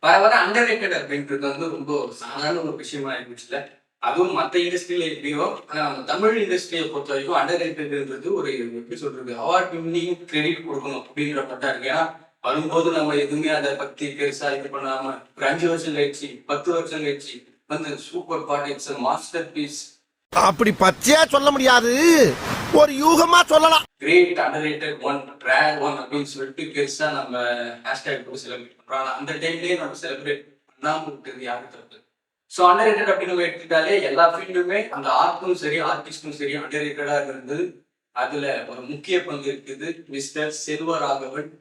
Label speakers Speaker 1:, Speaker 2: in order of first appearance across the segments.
Speaker 1: வர வர under rated அப்படின்றது வந்து ரொம்ப சாதாரண ஒரு விஷயமா இருந்துச்சுல. அதுவும் மற்ற இண்டஸ்ட்ரியில எப்படியோ தமிழ் இண்டஸ்ட்ரியை பொறுத்த வரைக்கும் அண்டர் ரேட்டட்ன்றது ஒரு எப்படி சொல்றது அவார்ட் வின்னிங் கிரெடிட் கொடுக்கணும் அப்படின்ற மட்டும் இருக்கு. ஏன்னா வரும்போது நம்ம எதுவுமே அதை பத்தி பெருசா இது பண்ணாம ஒரு 5 வருஷம் கழிச்சு 10 வருஷம் கழிச்சு வந்து சூப்பர் பாட்டு இட்ஸ் மாஸ்டர் பீஸ்
Speaker 2: அப்படி பச்சையா சொல்ல முடியாது, ஒரு யூகமா சொல்லலாம்.
Speaker 1: Great underrated one rare one அப்படின்னு சொல்லிட்டு பெருசா நம்ம ஹேஷ்டேக் போட்டு செலிப்ரேட் பண்றோம். ஆனா அந்த டைம்லயே நம்ம செலிப்ரேட் பண்ணாம விட்டது யாருக்கு தப்பு. ஸோ அண்டர்ரேட்டட் அப்படின்னு நம்ம எடுத்துக்கிட்டாலே எல்லா ஃபீல்டுமே அந்த ஆர்ட்டும் சரி ஆர்டிஸ்டும் சரி அண்டர்ரேட்டடா இருந்தது. அதுல ஒரு முக்கிய பங்கு இருக்குது மிஸ்டர் செல்வராகவன்.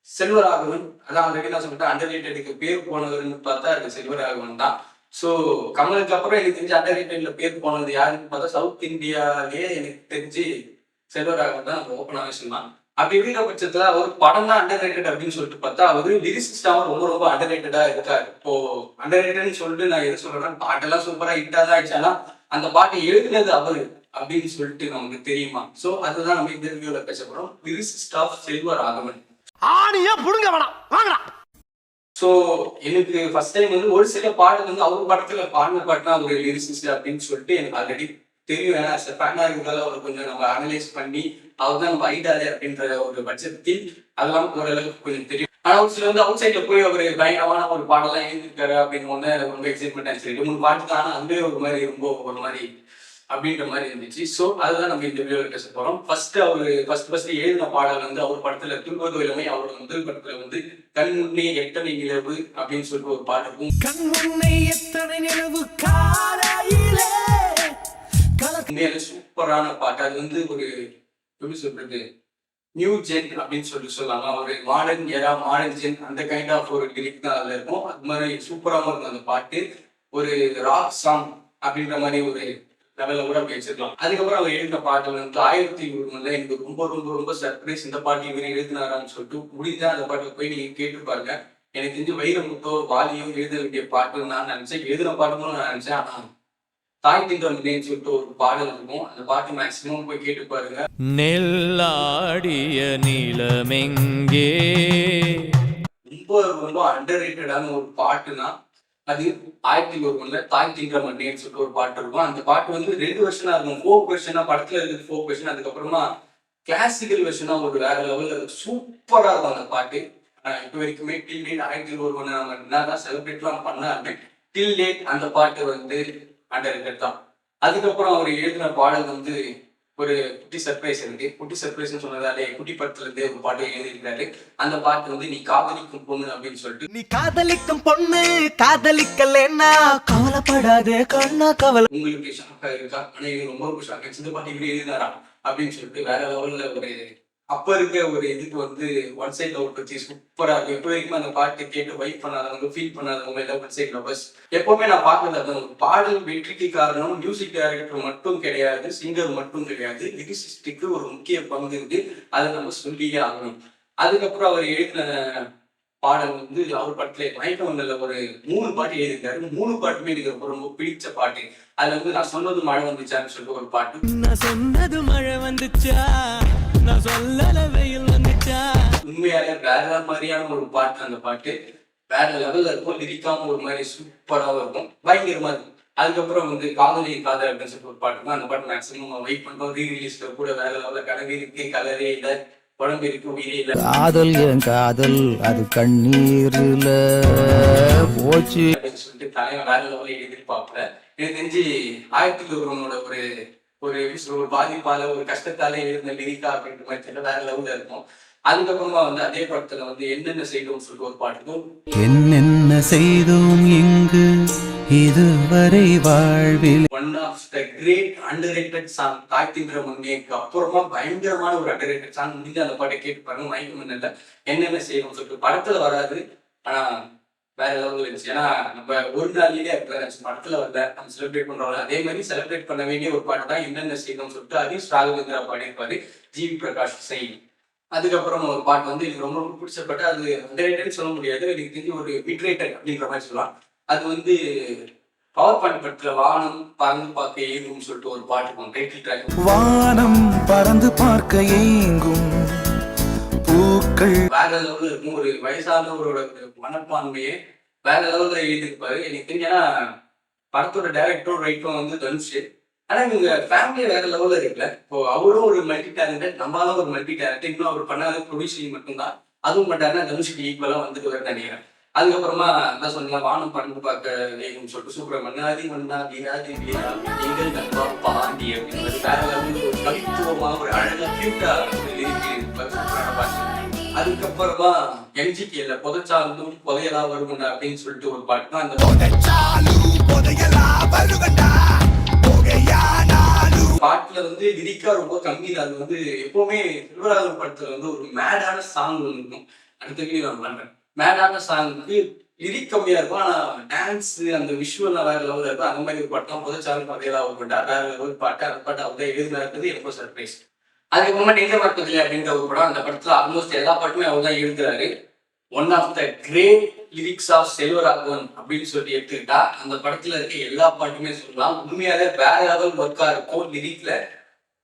Speaker 1: செல்வராகவன் அதான் ஆல்ரெடி நான் சொல்லிட்டேன் அண்டர்ரேட்டடுக்கு பேர் போனவர்னு பார்த்தா அது செல்வராகவன் தான். ஸோ கமலுக்கு அப்புறம் எனக்கு தெரிஞ்சு அண்டர்ரேட்டட்ல பேர் போனது யாருன்னு பார்த்தா சவுத் இந்தியாலேயே எனக்கு தெரிஞ்சு செல்வராகவன் தான் நம்ம ஓப்பனாகவே சொல்லலாம். அப்படி இருக்கிற பட்சத்துல ஒரு படம் தான் அண்டர் ரேட்டட் அப்படின்னு சொல்லிட்டு பார்த்தா அவரு லிரிசிஸ்டாவும் ரொம்ப ரொம்ப அண்டர் ரேட்டடா இருக்காரு. இப்போ அண்டர் ரேட்டட்னு சொல்லிட்டு நான் எது சொல்றேன், பாட்டெல்லாம் சூப்பரா ஹிட்டா தான் ஆயிடுச்சானா அந்த பாட்டை எழுதுனது அவரு அப்படின்னு சொல்லிட்டு நமக்கு தெரியுமா? சோ அதுதான் நம்ம இந்த ரிவ்யூல பேச போறோம். Lyricist of Selvaraghavan.
Speaker 2: ஆணியா புடுங்க வேணாம், வாங்கடா.
Speaker 1: சோ எனக்கு ஃபர்ஸ்ட் டைம் வந்து ஒரு சில பாட்டு வந்து அவர் படத்துல பாடின பாட்டுனா ஒரு லிரிசிஸ்ட் அப்படின்னு சொல்லிட்டு எனக்கு ஆல்ரெடி தெரியும். ஏன்னா ஃபேனா இருக்கிறதால அவர் கொஞ்சம் நம்ம அனலைஸ் பண்ணி அவர் தான் நம்ம ஐடாலே அப்படின்ற ஒரு பட்சத்தில் அதெல்லாம் ஓரளவுக்கு கொஞ்சம் தெரியும். ஆனா ஒரு சில வந்து அவுட் சைட்ல போய் அவர் பயங்கரமான ஒரு பாடெல்லாம் எழுதிருக்காரு அப்படின்னு ஒண்ணு ரொம்ப எக்ஸைட்மெண்ட் ஆச்சு. 2-3 பாட்டு தான், ஆனா அதுவே ஒரு மாதிரி ரொம்ப ஒரு மாதிரி அப்படின்ற மாதிரி இருந்துச்சு. ஸோ அதுதான் நம்ம இந்த வீடியோவில் பேச போறோம். அவர் ஃபர்ஸ்ட் எழுதின பாடல் வந்து அவர் படத்துல துன்பது இளமை அவரோட முதல் படத்துல வந்து கண் முன்னே எத்தனை நிலவு அப்படின்னு சொல்லிட்டு ஒரு பாட்டு இருக்கும்.
Speaker 2: கண் முன்னே எத்தனை நிலவு காலையிலே
Speaker 1: உண்மையில சூப்பரான பாட்டு. அது வந்து ஒரு எப்படி சொல்றது நியூ ஜென் அப்படின்னு சொல்லலாம். ஒரு மாடர்ன் எரா மாடர்ன் ஜென் அந்த கைண்ட் ஆஃப் ஒரு லிரிக் தான் அதுல இருக்கும். அது மாதிரி சூப்பராகவும் இருக்கும் அந்த பாட்டு. ஒரு ராக் சாங் அப்படின்ற மாதிரி ஒரு லெவல்ல கூட பேசிருக்கலாம். அதுக்கப்புறம் அவர் எழுதின பாட்டு வந்து 1001 எனக்கு ரொம்ப ரொம்ப ரொம்ப சர்ப்ரைஸ். இந்த பாட்டு இவர் எழுதினாரான்னு சொல்லிட்டு முடிஞ்சா அந்த பாட்டை போய் நீங்க கேட்டு பாருங்க. எனக்கு தெரிஞ்சு வைரமுத்தோ வாலியோ எழுத வேண்டிய பாட்டுன்னு நான் நினைச்சேன். எழுதின பாட்டுன்னு நான் நினைச்சேன். ஆனா தாய் திங்கம் சொல்லிட்டு ஒரு பாடல் இருக்கும். அந்த பாட்டு மேக்சிமம் போய் கேட்டு பாருங்க.
Speaker 3: நெல்லாடிய நீலமெங்கே
Speaker 1: ரொம்ப ரொம்ப அண்டர் ரேட்டடான ஒரு பாட்டுனா அது 1001 தாய் திங்கம் சொல்லிட்டு ஒரு பாட்டு இருக்கும். அந்த பாட்டு வந்து 2 வெர்ஷனா இருக்கும். ஃபோக் வெர்ஷனா படத்துல இருக்குது ஃபோக் வெர்ஷன், அதுக்கப்புறமா கிளாசிக்கல் வெர்ஷனா ஒரு வேற லெவல்ல சூப்பரா இருக்கும் அந்த பாட்டு. இப்போ வரைக்குமே டில் டேட் 1001 நம்ம என்னதான் செலிப்ரேட்லாம் பண்ணாலுமே டில் டேட் அந்த பாட்டு வந்து அண்டர் ரேட்டட் தான். அதுக்கப்புறம் அவர் எழுதின பாடல் வந்து ஒரு குட்டி சர்ப்ரைஸ் இருக்கு. குட்டி சர்ப்ரைஸ்ன்னு சொன்னதாலே குட்டி படத்துல இருந்தே ஒரு பாட்டு எழுதியிருக்காரு. அந்த பாட்டு வந்து நீ காதலிக்கும் பொண்ணு அப்படின்னு சொல்லிட்டு.
Speaker 2: நீ காதலிக்கும் பொண்ணு காதலிக்கலன்னா கவலைப்படாதே கண்ணா கவலை.
Speaker 1: உங்களுக்கு ஷாக்கா இருக்கா? ஆனா இது ரொம்ப ரொம்ப ஷாக் ஆச்சு. இந்த பாட்டு இப்படி எழுதினாரா அப்படின்னு சொல்லிட்டு வேற லெவல்ல ஒரு அப்ப இருக்க ஒரு இதுக்கு வந்து ஒன் சைட் லவ் பத்தி சூப்பரா இருக்கும். எப்போ வரைக்கும் அந்த பாட்டு கேட்டு வைப் பண்ணாதவங்க ஃபீல் பண்ணாதவங்க எல்லாம் ஒன் சைட் லவ்வர்ஸ் எப்பவுமே நான் பார்க்கறது அதான். பாடல் வெற்றிக்கு காரணம் மியூசிக் டைரக்டர் மட்டும் கிடையாது, சிங்கர் மட்டும் கிடையாது, லிரிசிஸ்டுக்கு ஒரு முக்கிய பங்கு இருக்கு. அதை நம்ம சொல்லியே ஆகணும். அதுக்கப்புறம் அவர் எழுதின பாடல் வந்து அவர் படத்துல மயக்கமண்டல ஒரு 3 பாட்டு எழுதியிருக்காரு. 3 பாட்டுமே எனக்கு ரொம்ப ரொம்ப பிடிச்ச பாட்டு. அதுல வந்து நான் சொன்னது மழை வந்துச்சான்னு சொல்லிட்டு ஒரு பாட்டு.
Speaker 3: நான் சொன்னது மழை வந்துச்சா, நான் சொல்லல வெயில் வந்துச்சா.
Speaker 1: உண்மையாலே வேற மாதிரியான ஒரு பாட்டு. அந்த பாட்டு வேற லெவல்ல இருக்கும். லிரிக்காம ஒரு மாதிரி சூப்பராகவும் இருக்கும், பயங்கரமா இருக்கும். அதுக்கப்புறம் வந்து காதலி காதல் அப்படின்னு சொல்லிட்டு ஒரு பாட்டு தான். அந்த பாட்டு மேக்ஸிமம் வெயிட் பண்றோம். ரீரிலீஸ்ல கூட வேற லெவல்ல கனவு இருக்கு, கலரே இல்லை, உடம்பு இருக்கு, உயிரே இல்லை.
Speaker 3: காதல் என் காதல் அது கண்ணீர்ல போச்சு
Speaker 1: அப்படின்னு சொல்லிட்டு தலைவன் வேற லெவல்ல எழுதியிருப்பாப்புல. எனக்கு தெரிஞ்சு 1001 ஒரு பாதிப்பால ஒரு கஷ்டத்தாலே எழுந்த லிரிக்கா அப்படின்ற மாதிரி வேற லெவல்ல இருக்கும். அதுக்கப்புறமா வந்து அதே படத்துல வந்து என்னென்ன செய்தோம் சொல்லிட்டு ஒரு பாட்டுக்கும்
Speaker 3: என்னென்ன செய்தோம் இங்கு இதுவரை வாழ்வில்
Speaker 1: one of the great underrated song தாய் திங்கம் மங்கேக்கு அப்புறமா பயங்கரமான ஒரு அண்டர்ரேட்டட் சாங். முடிஞ்ச அந்த பாட்டை கேட்டு பாருங்க. மயக்கமண்டல என்னென்ன செய்யணும் சொல்லிட்டு படத்துல வராது, ஆனா வேற லெவலில் இருந்துச்சு. ஏன்னா நம்ம ஒரு நாளிலேயே படத்துல வரல நம்ம செலிப்ரேட் பண்றோம். அதே மாதிரி செலிப்ரேட் பண்ண வேண்டிய ஒரு பாட்டு தான் என்னென்ன செய்யணும்னு சொல்லிட்டு ஹரிஷ் ராகவேந்திரா பாடியிருப்பாரு, ஜிவி பிரகாஷ் செய். அதுக்கப்புறம் ஒரு பாட்டு வந்து எனக்கு ரொம்ப ரொம்ப பிடிச்ச பாட்டு. அது அண்டர்ரேட்டட் சொல்ல முடியாது, எனக்கு தெரிஞ்சு ஒரு மிட்ரேட்டட் அப்படின்ற மாதிரி சொல்லலாம். அது வந்து பவர் பாயிண்ட் படத்துல வானம் பறந்து பார்க்க ஏங்கும்னு சொல்லிட்டு ஒரு பாட்டு இருக்கும், டைட்டில் ட்ராக்.
Speaker 3: வானம் பறந்து பார்க்க ஏங்கும் பூக்கள்
Speaker 1: வேற லெவலில் இருக்கும். ஒரு வயசானவரோட மனப்பான்மையை வேற லெவல்ல எழுதியிருப்பாரு. எனக்கு தெரிஞ்சா படத்தோட டைரக்டரும் ரைட்டரும் வந்து தனுஷ். ஆனா இவங்க ஃபேமிலியே வேற லெவல்ல இருக்குல்ல. இப்போ அவரும் ஒரு மல்டி டேலண்டட், நம்மளாலும் ஒரு மல்டி டேலண்டட். இன்னும் அவர் பண்ணாத ப்ரொடியூசிங் மட்டும்தான். அதுவும் பண்ணாருன்னா தனுஷுக்கு ஈக்குவலா வந்துட்டு வருது நினைக்கிறேன். அதுக்கப்புறமா என்ன சொன்னா, வானம் பறந்து பார்க்க வேணும்னு சொல்லிட்டு சூப்பர் மன்னாதி மன்னா வீராதி வீரா எங்கள் நண்பா பாண்டி அப்படின்னு வேற லெவலில் ஒரு கவித்துவமா ஒரு அழகா கியூட்டா ஒரு லிரிக் சூப்பரான பாட்டு. அதுக்கப்புறமா எம்ஜிகேல புதைச்சாலும் புதையலா வருவண்டா அப்படின்னு சொல்லிட்டு ஒரு பாட்டு தான் அந்த பாட்டுல வந்து லிரிக்கா ரொம்ப கம்மி தான். அது வந்து எப்பவுமே சிவராகவன் படத்துல வந்து ஒரு மேடான சாங் ஒன்று இருக்கும். அடுத்த வீடியோ நான் பண்றேன். மேடான சாங்குக்கு லிரிக் கம்மியா இருக்கும், ஆனா டான்ஸ் அந்த விஷுவல் வேற லெவலில் இருக்கும். அந்த மாதிரி ஒரு பாட்டு புதைச்சாலும் புதையலா வருவண்டா வேற லெவல் பாட்டு. அந்த பாட்டு அவர்தான் எழுதுனாருக்குது எனக்கு சர்ப்ரைஸ். அதுக்கப்புறமா நெஞ்ச மறப்பதில்லை அப்படின்ற ஒரு படம். அந்த படத்துல ஆல்மோஸ்ட் எல்லா பாட்டுமே அவர் தான் எழுதுறாரு. One of the great lyrics of Selvaraghavan அப்படின்னு சொல்லி எடுத்துக்கிட்டா அந்த படத்துல இருக்க எல்லா பாட்டுமே சொல்லலாம். உண்மையாலே வேற லெவல் ஒர்க்கா இருக்கும். லிரிக்ல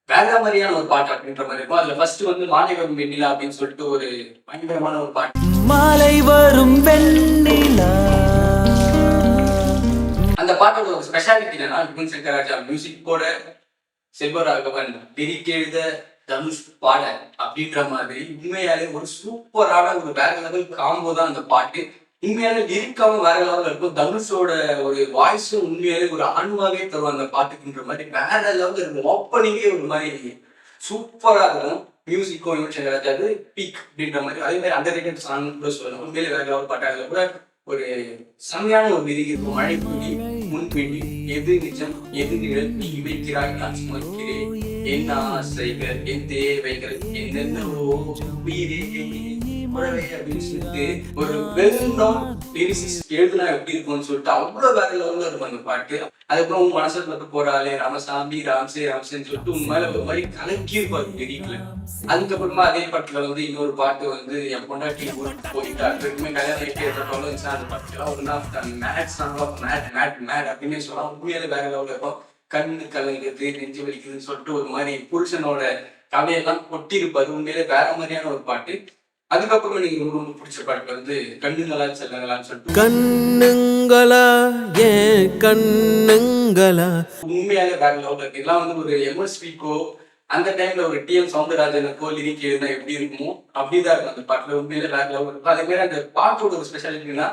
Speaker 1: வேற மாதிரியான ஒரு பாட்டு அப்படின்ற மாதிரி இருக்கும். அதுல ஃபர்ஸ்ட் வந்து மாலை வரும் வெண்ணிலா அப்படின்னு சொல்லிட்டு ஒரு பயங்கரமான ஒரு பாட்டு.
Speaker 3: மாலை வரும் வெண்ணிலா.
Speaker 1: அந்த பாட்டோட ஒரு ஸ்பெஷாலிட்டி என்னன்னா, யுவன் சங்கர் ராஜா மியூசிக் போட, செல்வராகவன் லிரிக் எழுத, தனுஷ் பாட அப்படின்ற மாதிரி உண்மையாலே ஒரு சூப்பரான ஒரு வேற லெவல் காம்போ தான் அந்த பாட்டு. உண்மையாலே லிரிக்காவும் வேற லெவலில் இருக்கும். தனுஷோட ஒரு வாய்ஸும் உண்மையாலே ஒரு ஆன்மாவே தரும் அந்த பாட்டுக்குன்ற மாதிரி வேற லெவலில் இருக்கும். ஓப்பனிங்கே ஒரு மாதிரி சூப்பரா இருக்கும். மியூசிக்கும் யுவன் சங்கர் ராஜா பீக் அப்படின்ற மாதிரி. அதே மாதிரி அண்டர் ரேட்டட் சாங் கூட சொல்லணும். உண்மையிலே வேற லெவல் பாட்டாக கூட ஒரு செம்மையான ஒரு விதிக்கு இருக்கும். மழைக்குடி முன்பிடி எது நிஜம் எது நிழல் நீ வைக்கிறாய் நான் சுமக்கிறேன் என்ன ஆசைகள் என் தேவைகள் என்னென்னவோ உயிரே உறவே அப்படின்னு சொல்லிட்டு ஒரு வெல் நோன் லிரிசிஸ்ட் எழுதுனா எப்படி இருக்கும்னு சொல்லிட்டு அவ்வளவு வேற லெவல்ல இருக்கும் அந்த பாட்டு. அதுக்கப்புறம் உன் மனசுல பட்டு போறாளே ராமசாமி ராம்சே ராம்சேன்னு சொல்லிட்டு உன் மேல ஒரு மாதிரி கலக்கி இருப்பாரு லிரிக்ல. அதுக்கப்புறமா அதே பாட்டுல வந்து இன்னொரு பாட்டு வந்து என் பொண்டாட்டி ஊருக்கு போயிட்டு அதுக்குமே கல்யாணம் இருந்துச்சுன்னா அந்த பாட்டுல ஒரு mad song of mad mad mad அப்படின்னு சொல்லலாம். உண்மையில வேற லெவல்ல இருக்கும். கண்ணு கலங்குது நெஞ்சு வலிக்குதுன்னு சொல்லிட்டு ஒரு மாதிரி புருஷனோட கதையெல்லாம் கொட்டி இருப்பாரு. உண்மையிலே வேற மாதிரியான ஒரு பாட்டு. அதுக்கப்புறமா நீங்க ரொம்ப ரொம்ப பிடிச்ச பாட்டு வந்து கண்ணுங்களா செல்லுங்களான்னு சொல்லிட்டு
Speaker 3: கண்ணுங்களா ஏன் கண்ணுங்களா
Speaker 1: உண்மையாலே வேற லெவல்ல இருக்கு. இதெல்லாம் வந்து ஒரு எம்எஸ்பிக்கோ அந்த டைம்ல ஒரு டிஎம் சவுந்தரராஜனுக்கோ லிரிக் எழுதினா எப்படி இருக்குமோ அப்படிதான் இருக்கும் அந்த பாட்டுல. உண்மையிலே வேற லெவல் இருக்கும். அதே மாதிரி அந்த பாட்டோட ஒரு ஸ்பெஷாலிட்டினா,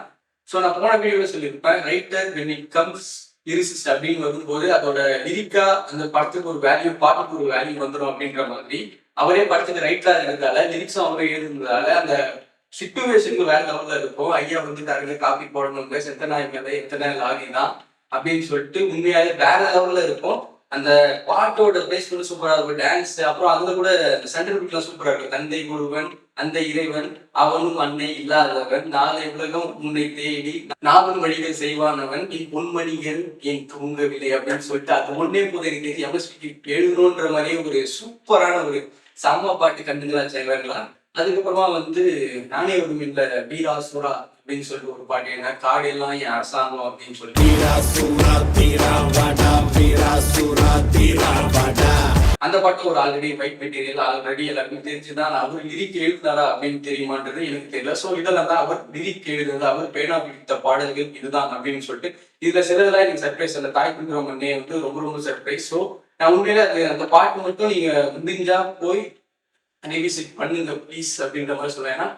Speaker 1: ஸோ நான் போன வீடியோல சொல்லியிருப்பேன், writer when it comes lyricist அப்படின்னு வரும்போது அதோட லிரிக்கா அந்த படத்துக்கு ஒரு வேல்யூ, பாட்டுக்கு ஒரு வேல்யூ வந்துடும் அப்படின்ற மாதிரி அவரே படத்துக்கு ரைட்டரா இருந்ததால லிரிக்ஸும் அவரே எழுதுனதால அந்த சிச்சுவேஷனுக்கு வேற லெவல்ல இருக்கும். ஐயா வந்து தரங்க காப்பி போடணும், எத்தனை மேல எத்தனை லாரி தான் அப்படின்னு சொல்லிட்டு உண்மையாலே வேற லெவல்ல இருக்கும். அந்த பாட்டோட பேஸ் கூட சூப்பரா இருக்கும். டான்ஸ் அப்புறம் அதுல கூட சென்டர் சூப்பரா இருக்கும். தந்தை குருவன் அந்த இறைவன் அவனும் அன்னை இல்லாதவன் நாளை உலகம் உன்னை தேடி நானும் வழிகள் செய்வானவன் என் பொன்மணிகள் என் தூங்கவில்லை அப்படின்னு சொல்லிட்டு அது ஒன்னே போது எனக்கு எம்எஸ்பி எழுதணுன்ற மாதிரியே ஒரு சூப்பரான ஒரு செம்ம பாட்டு கண்டுங்களா செய்வாங்களா. அதுக்கப்புறமா வந்து நானே ஒரு மில்ல வீரா சூரா அப்படின்னு சொல்லிட்டு ஒரு பாட்டு என்ன காடெல்லாம் என் அரசாங்கம் அப்படின்னு சொல்லிட்டு அந்த பாட்டு ஒரு ஆல்ரெடி வைட் மெட்டீரியல் ஆல்ரெடி எல்லாருக்கும் தெரிஞ்சுதான். அவர் லிரிக் எழுதினாரா அப்படின்னு தெரியுமான்றது எனக்கு தெரியல. ஸோ இதெல்லாம் தான் அவர் லிரிக் எழுதுனது, அவர் பேனா பிடித்த பாடல்கள் இதுதான் அப்படின்னு சொல்லிட்டு இதுல சிலதெல்லாம் எனக்கு சர்ப்ரைஸ். அந்த தாய் குங்குற மண்ணே வந்து ரொம்ப ரொம்ப சர்ப்ரைஸ். ஸோ நான் உண்மையில அந்த பாட்டு மட்டும் நீங்க முடிஞ்சா போய் ரிவிசிட் பண்ணுங்க ப்ளீஸ் அப்படின்ற மாதிரி சொல்லுவேன்.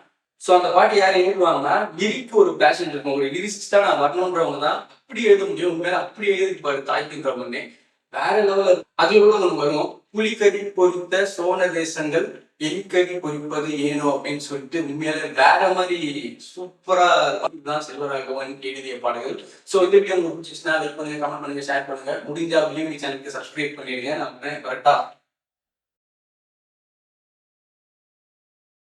Speaker 1: ஸோ அந்த பாட்டு யார் எழுதுவாங்கன்னா லிரிக் ஒரு பேஷன் இருக்கும். ஒரு லிரிசிஸ்டா நான் வரணுன்றவங்க தான் அப்படி எழுத முடியும். உண்மையில அப்படி எழுதிப்பாரு தாய் குங்குற மண்ணே வேற லெவலில். அதுல கூட ஒன்று வரும், புலிக்கறி பொறித்த சோழ தேசங்கள் எலிக்கறி பொறிப்பது ஏனோ அப்படின்னு சொல்லிட்டு உண்மையாலே வேற மாதிரி சூப்பரா தான் செல்வராகவன் எழுதிய பாடல்கள். ஸோ இந்த வீடியோ உங்களுக்கு பிடிச்சிச்சுன்னா லைக் பண்ணுங்க, கமெண்ட் பண்ணுங்க, ஷேர் பண்ணுங்க. முடிஞ்சா விளிம்பி சேனலுக்கு சப்ஸ்கிரைப் பண்ணிடுங்க. நான் கரெக்டா